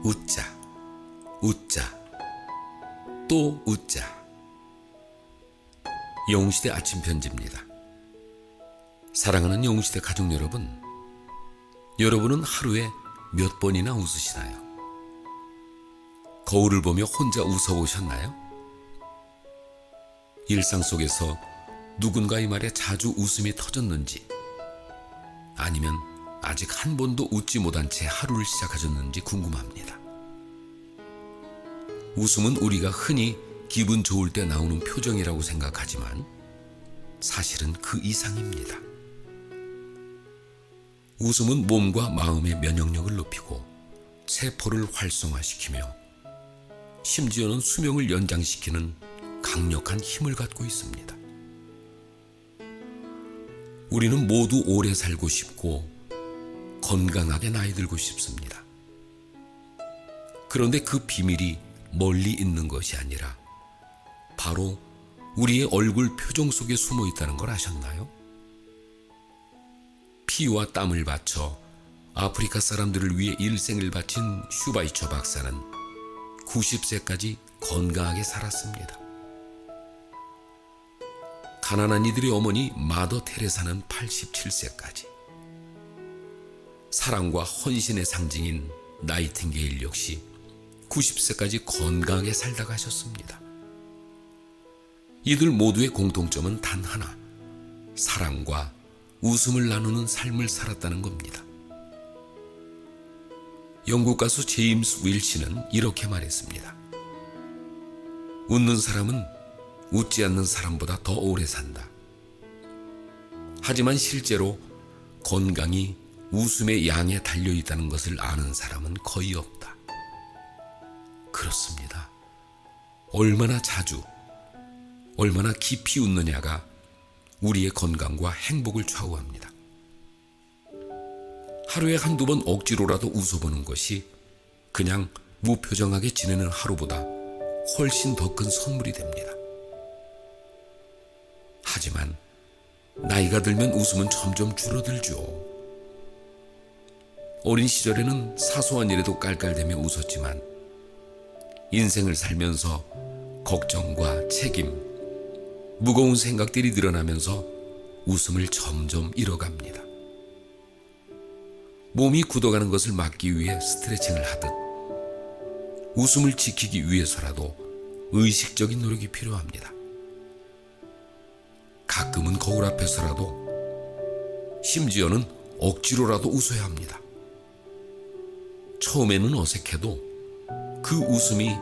웃자, 웃자, 또 웃자. 영웅시대 아침 편지입니다. 사랑하는 영웅시대 가족 여러분, 여러분은 하루에 몇 번이나 웃으시나요? 거울을 보며 혼자 웃어보셨나요? 일상 속에서 누군가의 말에 자주 웃음이 터졌는지, 아니면 아직 한 번도 웃지 못한 채 하루를 시작하셨는지 궁금합니다. 웃음은 우리가 흔히 기분 좋을 때 나오는 표정이라고 생각하지만 사실은 그 이상입니다. 웃음은 몸과 마음의 면역력을 높이고 세포를 활성화시키며 심지어는 수명을 연장시키는 강력한 힘을 갖고 있습니다. 우리는 모두 오래 살고 싶고 건강하게 나이 들고 싶습니다. 그런데 그 비밀이 멀리 있는 것이 아니라 바로 우리의 얼굴 표정 속에 숨어 있다는 걸 아셨나요? 피와 땀을 바쳐 아프리카 사람들을 위해 일생을 바친 슈바이처 박사는 90세까지 건강하게 살았습니다. 가난한 이들의 어머니 마더 테레사는 87세까지, 사랑과 헌신의 상징인 나이팅게일 역시 90세까지 건강하게 살다 가셨습니다. 이들 모두의 공통점은 단 하나, 사랑과 웃음을 나누는 삶을 살았다는 겁니다. 영국 가수 제임스 윌 씨는 이렇게 말했습니다. 웃는 사람은 웃지 않는 사람보다 더 오래 산다. 하지만 실제로 건강이 웃음의 양에 달려있다는 것을 아는 사람은 거의 없다. 그렇습니다. 얼마나 자주, 얼마나 깊이 웃느냐가 우리의 건강과 행복을 좌우합니다. 하루에 한두 번 억지로라도 웃어보는 것이 그냥 무표정하게 지내는 하루보다 훨씬 더 큰 선물이 됩니다. 하지만 나이가 들면 웃음은 점점 줄어들죠. 어린 시절에는 사소한 일에도 깔깔대며 웃었지만 인생을 살면서 걱정과 책임, 무거운 생각들이 늘어나면서 웃음을 점점 잃어갑니다. 몸이 굳어가는 것을 막기 위해 스트레칭을 하듯 웃음을 지키기 위해서라도 의식적인 노력이 필요합니다. 가끔은 거울 앞에서라도, 심지어는 억지로라도 웃어야 합니다. 처음에는 어색해도 그 웃음이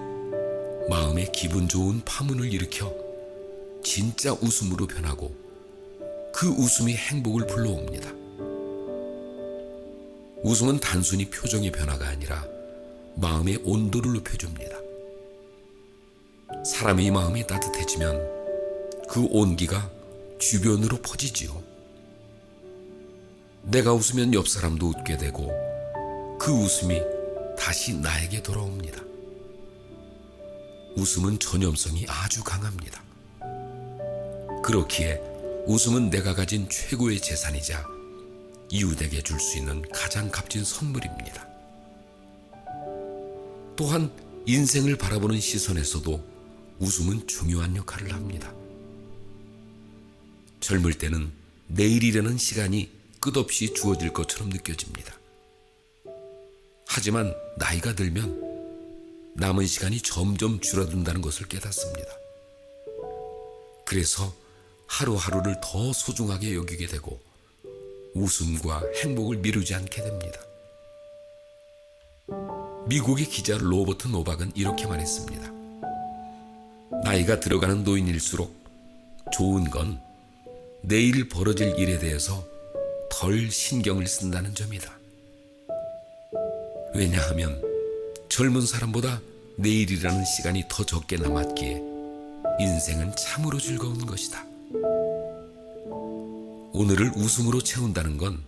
마음에 기분 좋은 파문을 일으켜 진짜 웃음으로 변하고 그 웃음이 행복을 불러옵니다. 웃음은 단순히 표정의 변화가 아니라 마음의 온도를 높여줍니다. 사람의 마음이 따뜻해지면 그 온기가 주변으로 퍼지지요. 내가 웃으면 옆 사람도 웃게 되고 그 웃음이 다시 나에게 돌아옵니다. 웃음은 전염성이 아주 강합니다. 그렇기에 웃음은 내가 가진 최고의 재산이자 이웃에게 줄 수 있는 가장 값진 선물입니다. 또한 인생을 바라보는 시선에서도 웃음은 중요한 역할을 합니다. 젊을 때는 내일이라는 시간이 끝없이 주어질 것처럼 느껴집니다. 하지만 나이가 들면 남은 시간이 점점 줄어든다는 것을 깨닫습니다. 그래서 하루하루를 더 소중하게 여기게 되고 웃음과 행복을 미루지 않게 됩니다. 미국의 기자 로버트 노박은 이렇게 말했습니다. 나이가 들어가는 노인일수록 좋은 건 내일 벌어질 일에 대해서 덜 신경을 쓴다는 점이다. 왜냐하면 젊은 사람보다 내일이라는 시간이 더 적게 남았기에 인생은 참으로 즐거운 것이다. 오늘을 웃음으로 채운다는 건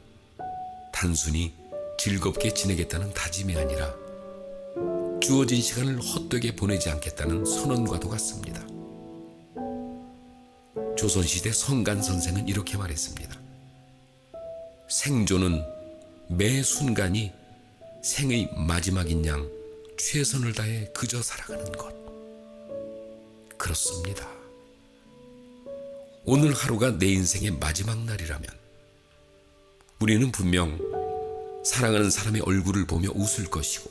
단순히 즐겁게 지내겠다는 다짐이 아니라 주어진 시간을 헛되게 보내지 않겠다는 선언과도 같습니다. 조선시대 성간 선생은 이렇게 말했습니다. 생존은 매 순간이 생의 마지막인 양 최선을 다해 그저 살아가는 것. 그렇습니다. 오늘 하루가 내 인생의 마지막 날이라면 우리는 분명 사랑하는 사람의 얼굴을 보며 웃을 것이고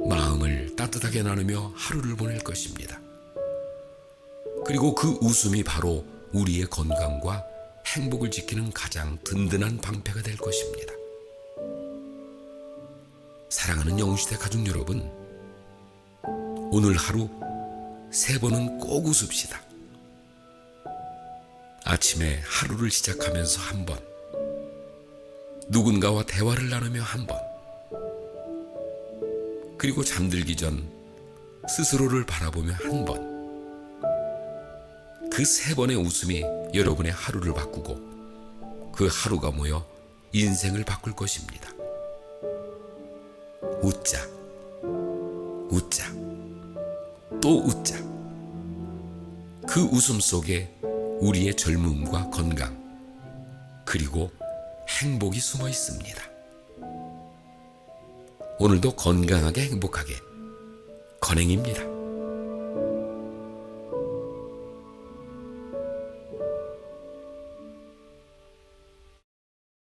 마음을 따뜻하게 나누며 하루를 보낼 것입니다. 그리고 그 웃음이 바로 우리의 건강과 행복을 지키는 가장 든든한 방패가 될 것입니다. 사랑하는 영웅시대 가족 여러분, 오늘 하루 3번은 꼭 웃읍시다. 아침에 하루를 시작하면서 한 번, 누군가와 대화를 나누며 한 번, 그리고 잠들기 전 스스로를 바라보며 한 번, 그 3번의 웃음이 여러분의 하루를 바꾸고 그 하루가 모여 인생을 바꿀 것입니다. 웃자, 웃자, 또 웃자. 그 웃음 속에 우리의 젊음과 건강, 그리고 행복이 숨어 있습니다. 오늘도 건강하게 행복하게 건행입니다.